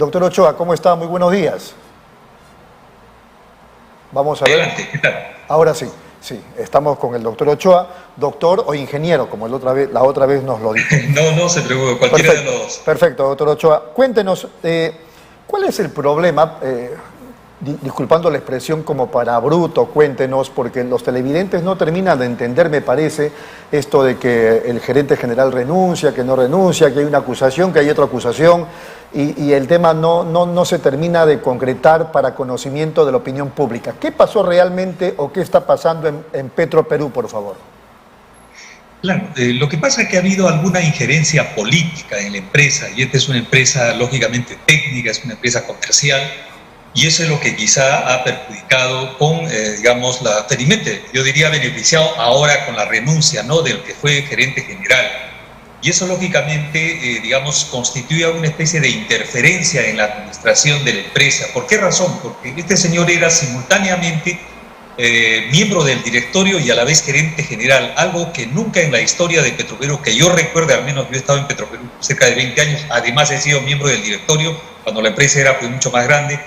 Doctor Ochoa, ¿cómo está? Muy buenos días. Vamos a ver. Adelante, ¿qué tal? Ahora sí, estamos con el doctor Ochoa, doctor o ingeniero, como la otra vez nos lo dijo. No se preocupe, cualquiera de los dos. Perfecto, doctor Ochoa. Cuéntenos, ¿cuál es el problema? Disculpando la expresión como para bruto, cuéntenos, porque los televidentes no terminan de entender, me parece, esto de que el gerente general renuncia, que no renuncia, que hay una acusación, que hay otra acusación, y el tema no se termina de concretar para conocimiento de la opinión pública. ¿Qué pasó realmente o qué está pasando en Petroperú, por favor? Claro, lo que pasa es que ha habido alguna injerencia política en la empresa, y esta es una empresa lógicamente técnica, es una empresa comercial, y eso es lo que quizá ha perjudicado con, digamos, felizmente, yo diría beneficiado ahora con la renuncia, ¿no?, del que fue gerente general. Y eso, lógicamente, digamos, constituye una especie de interferencia en la administración de la empresa. ¿Por qué razón? Porque este señor era simultáneamente miembro del directorio y a la vez gerente general, algo que nunca en la historia de Petroperú, que yo recuerde, al menos yo he estado en Petroperú cerca de 20 años, además he sido miembro del directorio cuando la empresa era pues mucho más grande,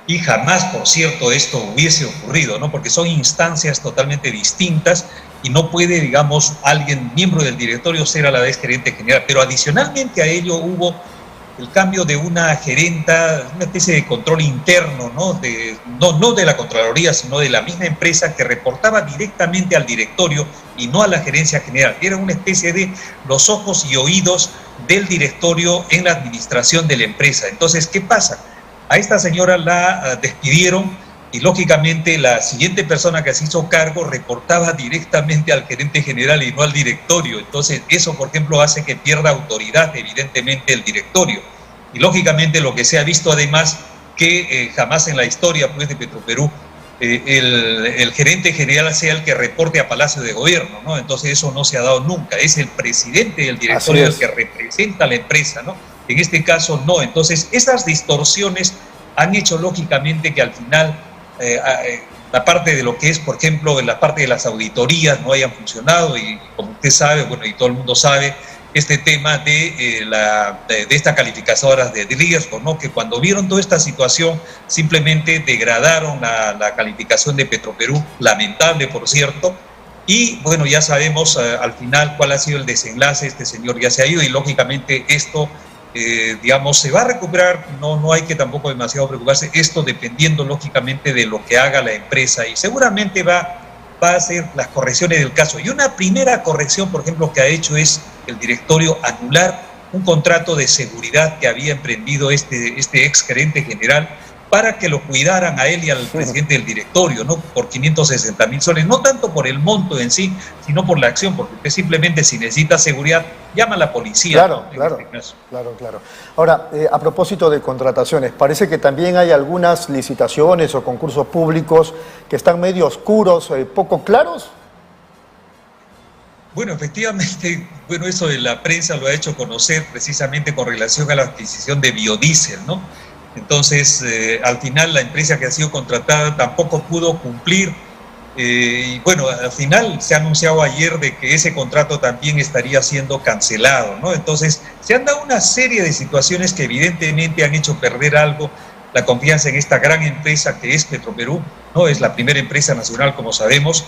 y jamás, por cierto, esto hubiese ocurrido, ¿no? Porque son instancias totalmente distintas y no puede, digamos, alguien miembro del directorio ser a la vez gerente general. Pero adicionalmente a ello hubo el cambio de una gerenta, una especie de control interno, ¿no? No de la Contraloría, sino de la misma empresa, que reportaba directamente al directorio y no a la gerencia general. Era una especie de los ojos y oídos del directorio en la administración de la empresa. Entonces, ¿qué pasa? A esta señora la despidieron y lógicamente la siguiente persona que se hizo cargo reportaba directamente al gerente general y no al directorio. Entonces eso, por ejemplo, hace que pierda autoridad evidentemente el directorio. Y lógicamente lo que se ha visto además que jamás en la historia pues, de Petroperú el gerente general sea el que reporte a Palacio de Gobierno, ¿no? Entonces eso no se ha dado nunca. Es el presidente del directorio el que representa a la empresa, ¿no? En este caso no. Entonces esas distorsiones han hecho lógicamente que al final la parte de lo que es, por ejemplo, la parte de las auditorías no hayan funcionado, y como usted sabe, bueno, y todo el mundo sabe, este tema de esta calificadora de riesgo, ¿no? Que cuando vieron toda esta situación simplemente degradaron la calificación de Petroperú, lamentable por cierto, y bueno, ya sabemos al final cuál ha sido el desenlace. Este señor ya se ha ido y lógicamente esto digamos, se va a recuperar. No hay que tampoco demasiado preocuparse, esto dependiendo lógicamente de lo que haga la empresa, y seguramente va a hacer las correcciones del caso. Y una primera corrección, por ejemplo, que ha hecho es el directorio anular un contrato de seguridad que había emprendido este ex gerente general para que lo cuidaran a él y al presidente del directorio, ¿no? Por 560.000 soles, no tanto por el monto en sí, sino por la acción, porque usted simplemente, si necesita seguridad, llama a la policía. Claro, ¿no? claro, este caso. claro. Ahora, a propósito de contrataciones, parece que también hay algunas licitaciones o concursos públicos que están medio oscuros, poco claros. Bueno, efectivamente, bueno, eso de la prensa lo ha hecho conocer precisamente con relación a la adquisición de biodiesel, ¿no? Entonces, al final la empresa que ha sido contratada tampoco pudo cumplir, y bueno, al final se ha anunciado ayer de que ese contrato también estaría siendo cancelado, ¿no? Entonces, se han dado una serie de situaciones que evidentemente han hecho perder algo la confianza en esta gran empresa que es Petroperú, ¿no? Es la primera empresa nacional, como sabemos,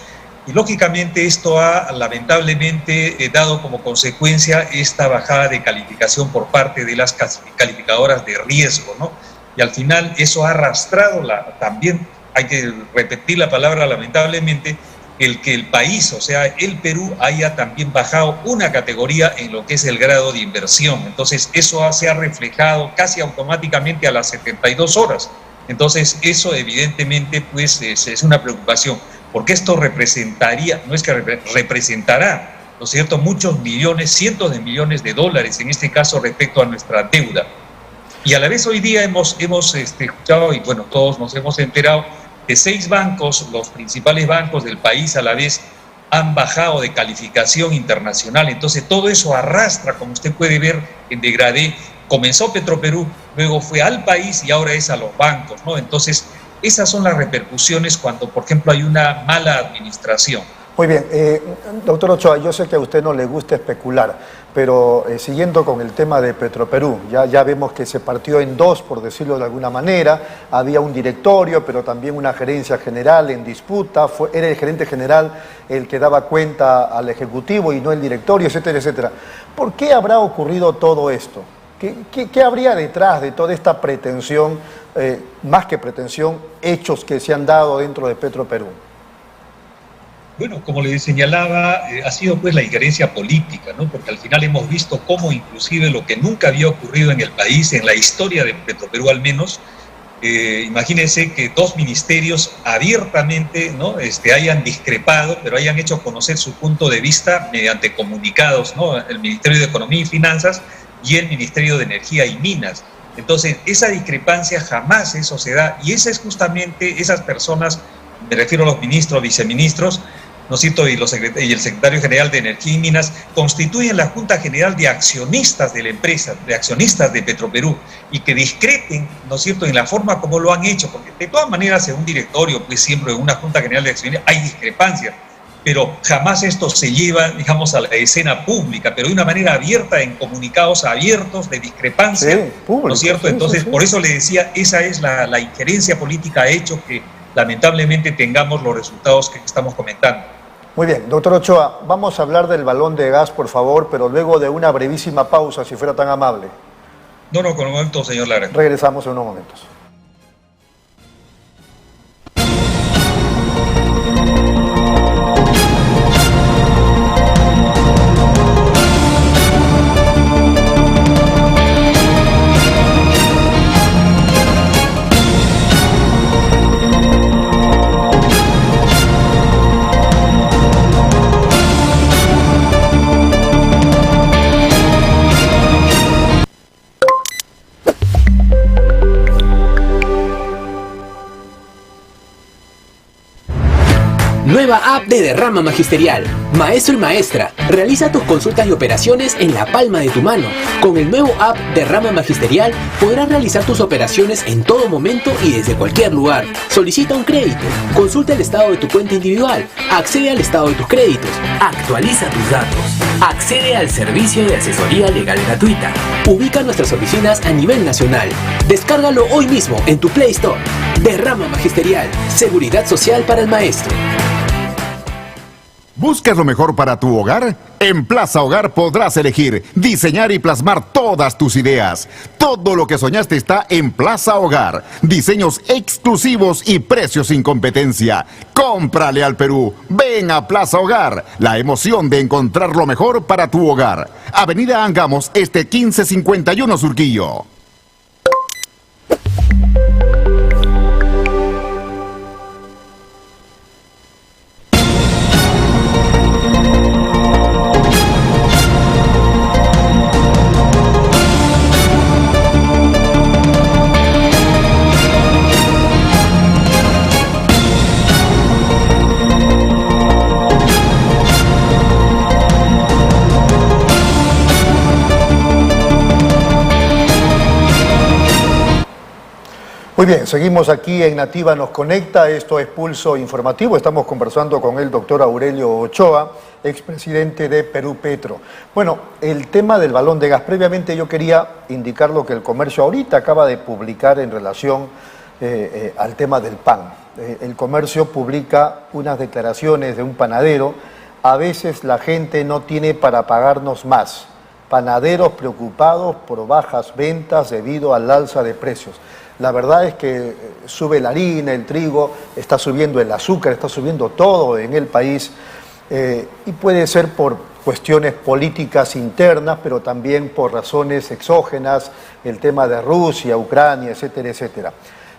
y lógicamente esto ha lamentablemente dado como consecuencia esta bajada de calificación por parte de las calificadoras de riesgo, ¿no? Y al final eso ha arrastrado también, hay que repetir la palabra lamentablemente, el que el país, o sea, el Perú, haya también bajado una categoría en lo que es el grado de inversión. Entonces eso se ha reflejado casi automáticamente a las 72 horas. Entonces eso evidentemente pues es una preocupación, porque esto representaría, no es que representará, ¿no es cierto?, muchos millones, cientos de millones de dólares en este caso respecto a nuestra deuda. Y a la vez hoy día hemos escuchado, y bueno, todos nos hemos enterado, que 6 bancos, los principales bancos del país a la vez, han bajado de calificación internacional. Entonces todo eso arrastra, como usted puede ver, en degradé. Comenzó Petroperú, luego fue al país y ahora es a los bancos, ¿no? Entonces esas son las repercusiones cuando, por ejemplo, hay una mala administración. Muy bien, doctor Ochoa, yo sé que a usted no le gusta especular, pero siguiendo con el tema de Petroperú, ya vemos que se partió en dos, por decirlo de alguna manera, había un directorio, pero también una gerencia general en disputa, era el gerente general el que daba cuenta al Ejecutivo y no el directorio, etcétera, etcétera. ¿Por qué habrá ocurrido todo esto? ¿Qué habría detrás de toda esta pretensión, más que pretensión, hechos que se han dado dentro de Petroperú? Bueno, como le señalaba, ha sido pues la injerencia política, ¿no? Porque al final hemos visto cómo inclusive lo que nunca había ocurrido en el país, en la historia de Petroperú al menos, imagínense que dos ministerios abiertamente, ¿no? Hayan discrepado, pero hayan hecho conocer su punto de vista mediante comunicados, ¿no? El Ministerio de Economía y Finanzas y el Ministerio de Energía y Minas. Entonces, esa discrepancia jamás eso se da, y esa es justamente esas personas, me refiero a los ministros, viceministros, ¿no es cierto?, y el secretario general de Energía y Minas, constituyen la Junta General de Accionistas de la empresa, de accionistas de Petroperú, y que discrepen, ¿no es cierto?, en la forma como lo han hecho, porque de todas maneras en un directorio, pues siempre en una Junta General de Accionistas hay discrepancias, pero jamás esto se lleva, digamos, a la escena pública, pero de una manera abierta, en comunicados abiertos de discrepancia, sí, público, ¿no es cierto? Entonces, sí. Por eso le decía, esa es la injerencia política ha hecho que lamentablemente tengamos los resultados que estamos comentando. Muy bien, doctor Ochoa, vamos a hablar del balón de gas, por favor, pero luego de una brevísima pausa, si fuera tan amable. No, con un momento, señor Lara. Regresamos en unos momentos. Nueva app de Derrama Magisterial. Maestro y maestra, realiza tus consultas y operaciones en la palma de tu mano. Con el nuevo app Derrama Magisterial podrás realizar tus operaciones en todo momento y desde cualquier lugar. Solicita un crédito, consulta el estado de tu cuenta individual, accede al estado de tus créditos, actualiza tus datos, accede al servicio de asesoría legal gratuita. Ubica nuestras oficinas a nivel nacional. Descárgalo hoy mismo en tu Play Store. Derrama Magisterial, seguridad social para el maestro. ¿Buscas lo mejor para tu hogar? En Plaza Hogar podrás elegir, diseñar y plasmar todas tus ideas. Todo lo que soñaste está en Plaza Hogar. Diseños exclusivos y precios sin competencia. Cómprale al Perú. Ven a Plaza Hogar. La emoción de encontrar lo mejor para tu hogar. Avenida Angamos, 1551 Surquillo. Muy bien, seguimos aquí en Nativa Nos Conecta, esto es Pulso Informativo, estamos conversando con el doctor Aurelio Ochoa, expresidente de Perú Petro. Bueno, el tema del balón de gas, previamente yo quería indicar lo que el comercio ahorita acaba de publicar en relación al tema del pan. El comercio publica unas declaraciones de un panadero, a veces la gente no tiene para pagarnos más, panaderos preocupados por bajas ventas debido al alza de precios. La verdad es que sube la harina, el trigo, está subiendo el azúcar, está subiendo todo en el país y puede ser por cuestiones políticas internas, pero también por razones exógenas, el tema de Rusia, Ucrania, etcétera, etcétera.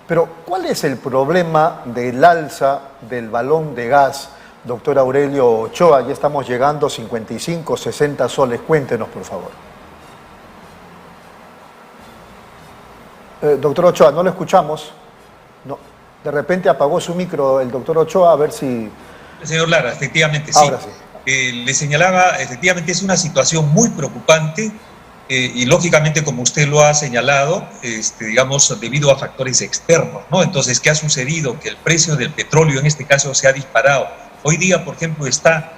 Pero, ¿cuál es el problema del alza del balón de gas, doctor Aurelio Ochoa? Ya estamos llegando a 55, 60 soles. Cuéntenos, por favor. Doctor Ochoa, no lo escuchamos. No, de repente apagó su micro el doctor Ochoa, a ver si... Señor Lara, efectivamente sí. Ahora sí. Le señalaba, efectivamente es una situación muy preocupante y lógicamente, como usted lo ha señalado, digamos, debido a factores externos, ¿no? Entonces, ¿qué ha sucedido? Que el precio del petróleo en este caso se ha disparado Hoy día, por ejemplo, está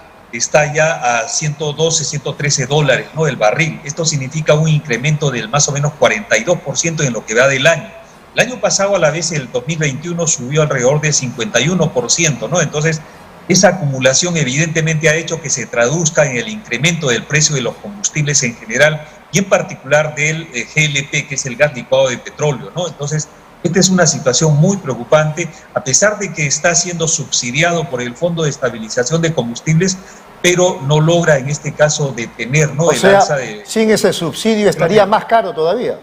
ya a 112, 113 dólares, ¿no?, el barril. Esto significa un incremento del más o menos 42% en lo que va del año. El año pasado, a la vez, el 2021, subió alrededor de 51%, ¿no? Entonces, esa acumulación evidentemente ha hecho que se traduzca en el incremento del precio de los combustibles en general y en particular del GLP, que es el gas licuado de petróleo, ¿no? Entonces, esta es una situación muy preocupante, a pesar de que está siendo subsidiado por el Fondo de Estabilización de Combustibles, pero no logra en este caso detener, ¿no?, el alza de... Sin ese subsidio estaría más caro todavía.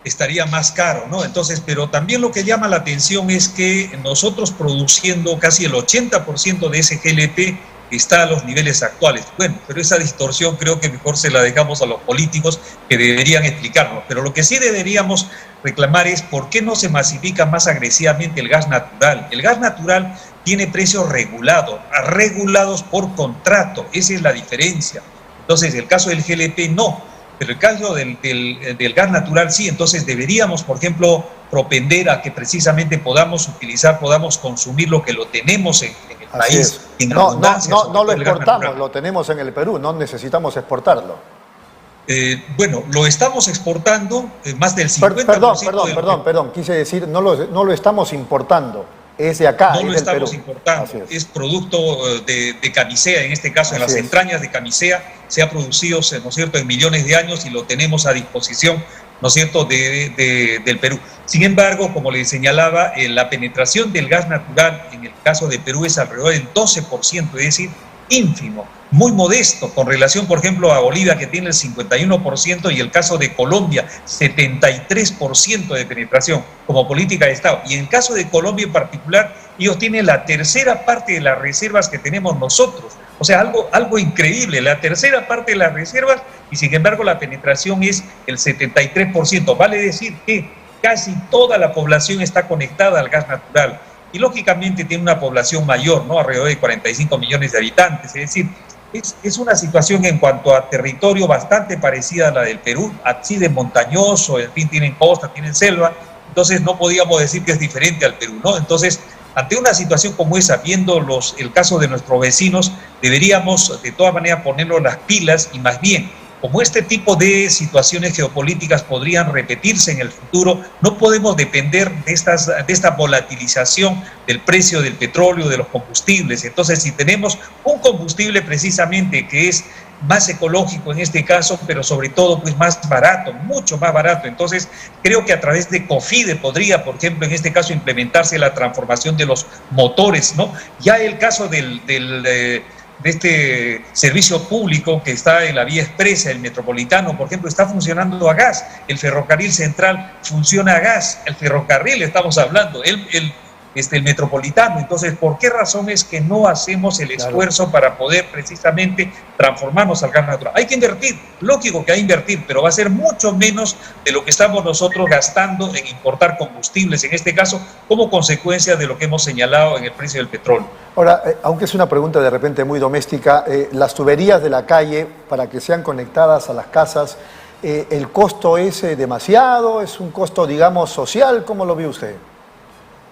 Estaría más caro, ¿no? Entonces, pero también lo que llama la atención es que nosotros produciendo casi el 80% de ese GLP está a los niveles actuales. Bueno, pero esa distorsión creo que mejor se la dejamos a los políticos, que deberían explicarnos. Pero lo que sí deberíamos reclamar es por qué no se masifica más agresivamente el gas natural. El gas natural tiene precios regulados por contrato. Esa es la diferencia. Entonces, el caso del GLP no. Pero el caso del gas natural sí. Entonces deberíamos, por ejemplo, propender a que precisamente podamos consumir lo que lo tenemos en el país. En abundancia, no lo exportamos, lo tenemos en el Perú, no necesitamos exportarlo. Bueno, lo estamos exportando, más del 50%. Perdón, quise decir, no lo estamos importando. Es de acá, no lo estamos Perú. importando, es producto de camisea, en este caso en las entrañas de camisea, se ha producido, ¿no es cierto?, en millones de años y lo tenemos a disposición, ¿no es cierto?, del Perú. Sin embargo, como les señalaba, la penetración del gas natural en el caso de Perú es alrededor del 12%, es decir, ínfimo, muy modesto, con relación, por ejemplo, a Bolivia, que tiene el 51%, y el caso de Colombia, 73% de penetración como política de Estado. Y en el caso de Colombia en particular, ellos tienen la tercera parte de las reservas que tenemos nosotros. O sea, algo increíble, la tercera parte de las reservas, y sin embargo la penetración es el 73%. Vale decir que casi toda la población está conectada al gas natural. Y lógicamente tiene una población mayor, ¿no?, alrededor de 45 millones de habitantes. Es decir, es una situación en cuanto a territorio bastante parecida a la del Perú, así de montañoso, en fin, tienen costa, tienen selva, entonces no podíamos decir que es diferente al Perú, ¿no? Entonces, ante una situación como esa, viendo el caso de nuestros vecinos, deberíamos de todas maneras ponernos las pilas y más bien, como este tipo de situaciones geopolíticas podrían repetirse en el futuro, no podemos depender de esta volatilización del precio del petróleo, de los combustibles. Entonces, si tenemos un combustible precisamente que es más ecológico en este caso, pero sobre todo pues más barato, mucho más barato, entonces creo que a través de COFIDE podría, por ejemplo, en este caso implementarse la transformación de los motores, ¿no? Ya el caso de este servicio público que está en la vía expresa, el metropolitano, por ejemplo, está funcionando a gas, el ferrocarril central funciona a gas, el ferrocarril estamos hablando, el metropolitano. Entonces, ¿por qué razón es que no hacemos el esfuerzo para poder precisamente transformarnos al gas natural? Hay que invertir, lógico que hay que invertir, pero va a ser mucho menos de lo que estamos nosotros gastando en importar combustibles, en este caso, como consecuencia de lo que hemos señalado en el precio del petróleo. Ahora, aunque es una pregunta de repente muy doméstica, las tuberías de la calle, para que sean conectadas a las casas, ¿el costo es demasiado? ¿Es un costo, digamos, social? ¿Cómo lo ve usted?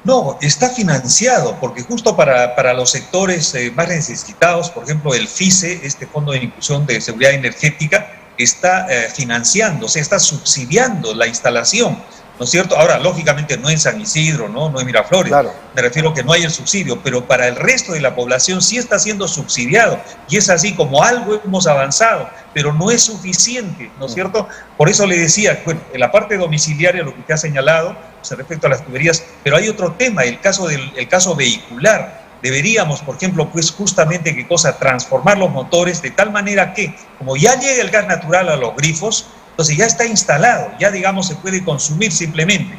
No, está financiado, porque justo para los sectores más necesitados, por ejemplo, el FICE, este Fondo de Inclusión de Seguridad Energética, está financiando, o sea, está subsidiando la instalación, ¿no es cierto? Ahora, lógicamente, no en San Isidro, no en Miraflores, claro. Me refiero que no hay el subsidio, pero para el resto de la población sí está siendo subsidiado, y es así como algo hemos avanzado, pero no es suficiente, ¿no es cierto? Por eso le decía, bueno, en la parte domiciliaria, lo que usted ha señalado, respecto a las tuberías, pero hay otro tema, el caso vehicular. Deberíamos, por ejemplo, pues justamente, ¿qué cosa? Transformar los motores de tal manera que, como ya llega el gas natural a los grifos, entonces ya está instalado, ya digamos se puede consumir simplemente.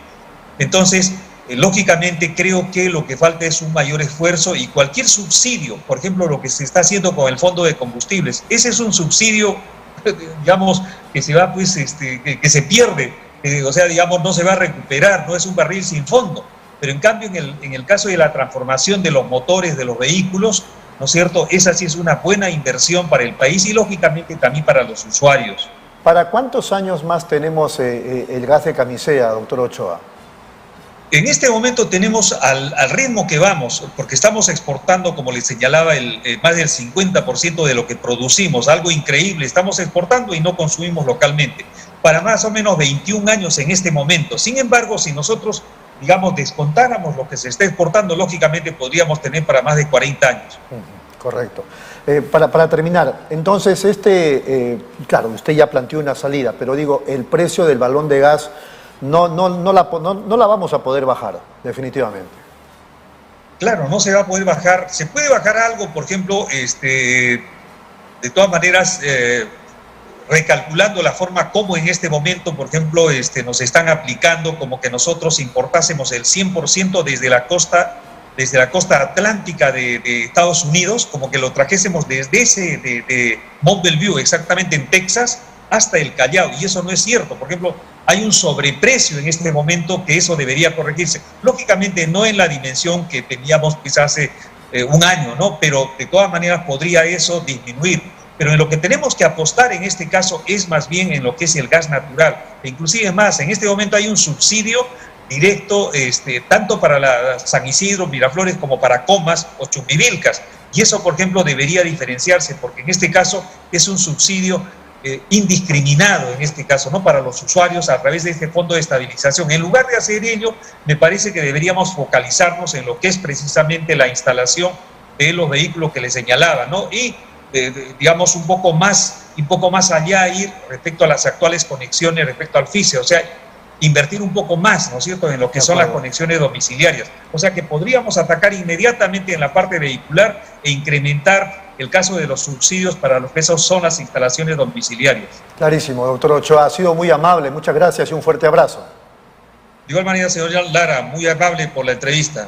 Entonces, lógicamente creo que lo que falta es un mayor esfuerzo y cualquier subsidio, por ejemplo, lo que se está haciendo con el Fondo de Combustibles, ese es un subsidio, digamos, que se va, pues, que se pierde. O sea, digamos, no se va a recuperar, no es un barril sin fondo. Pero en cambio, en el caso de la transformación de los motores de los vehículos, ¿no es cierto? Esa sí es una buena inversión para el país y lógicamente también para los usuarios. ¿Para cuántos años más tenemos el gas de camisea, doctor Ochoa? En este momento tenemos al ritmo que vamos, porque estamos exportando, como les señalaba, más del 50% de lo que producimos, algo increíble, estamos exportando y no consumimos localmente, para más o menos 21 años en este momento. Sin embargo, si nosotros, digamos, descontáramos lo que se está exportando, lógicamente podríamos tener para más de 40 años. Correcto. Para terminar, entonces, claro, usted ya planteó una salida, pero digo, el precio del balón de gas no la vamos a poder bajar, definitivamente. Claro, no se va a poder bajar. Se puede bajar algo, por ejemplo, de todas maneras, recalculando la forma como en este momento, por ejemplo, nos están aplicando como que nosotros importásemos el 100% desde la costa atlántica de Estados Unidos, como que lo trajésemos desde de Mont Belvieu, exactamente en Texas, hasta el Callao, y eso no es cierto. Por ejemplo, hay un sobreprecio en este momento que eso debería corregirse. Lógicamente no en la dimensión que teníamos quizás hace un año, ¿no? Pero de todas maneras podría eso disminuir. Pero en lo que tenemos que apostar en este caso es más bien en lo que es el gas natural. E inclusive más, en este momento hay un subsidio directo tanto para San Isidro, Miraflores, como para Comas o Chumbivilcas. Y eso, por ejemplo, debería diferenciarse, porque en este caso es un subsidio indiscriminado, en este caso, ¿no?, para los usuarios a través de este fondo de estabilización. En lugar de hacer ello, me parece que deberíamos focalizarnos en lo que es precisamente la instalación de los vehículos que les señalaba, ¿no? Y digamos un poco más allá, ir respecto a las actuales conexiones, respecto al FICE, o sea, invertir un poco más, ¿no es cierto?, en lo que son las conexiones domiciliarias. O sea que podríamos atacar inmediatamente en la parte vehicular e incrementar el caso de los subsidios para lo que son las instalaciones domiciliarias. Clarísimo, doctor Ochoa, ha sido muy amable, muchas gracias y un fuerte abrazo. De igual manera, señor Lara, muy amable por la entrevista.